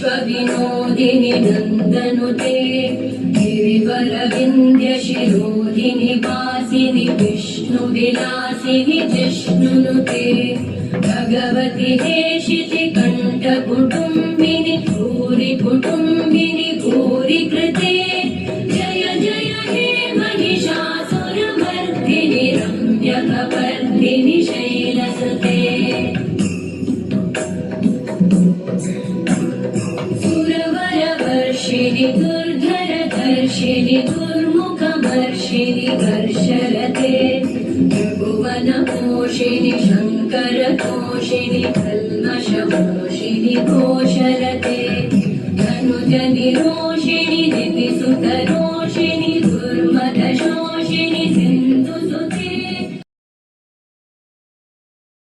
विश्वविनोदिनि नन्दनुते गिरिवरविन्द्यशिरोधिनि वासिनि विष्णुविलासिनि जिष्णुनुते भगवति हेशिति कण्ठकुटुम्बिनि भूरि कुटुम्बिनि भूरि कृते जय जय हे महिषासुरमर्दिनि रम्यकपर्दिनि शैलसुते सुरवरवर्षिणि दुर्धरधर्षिणि दुर्मुखमर्षिणि वर्षरते त्रिभुवनपोषिणि शङ्करतोषिणि कल्मषमोषिणि घोषरते धनुजनिरोषिणि दितिसुतरोषिणि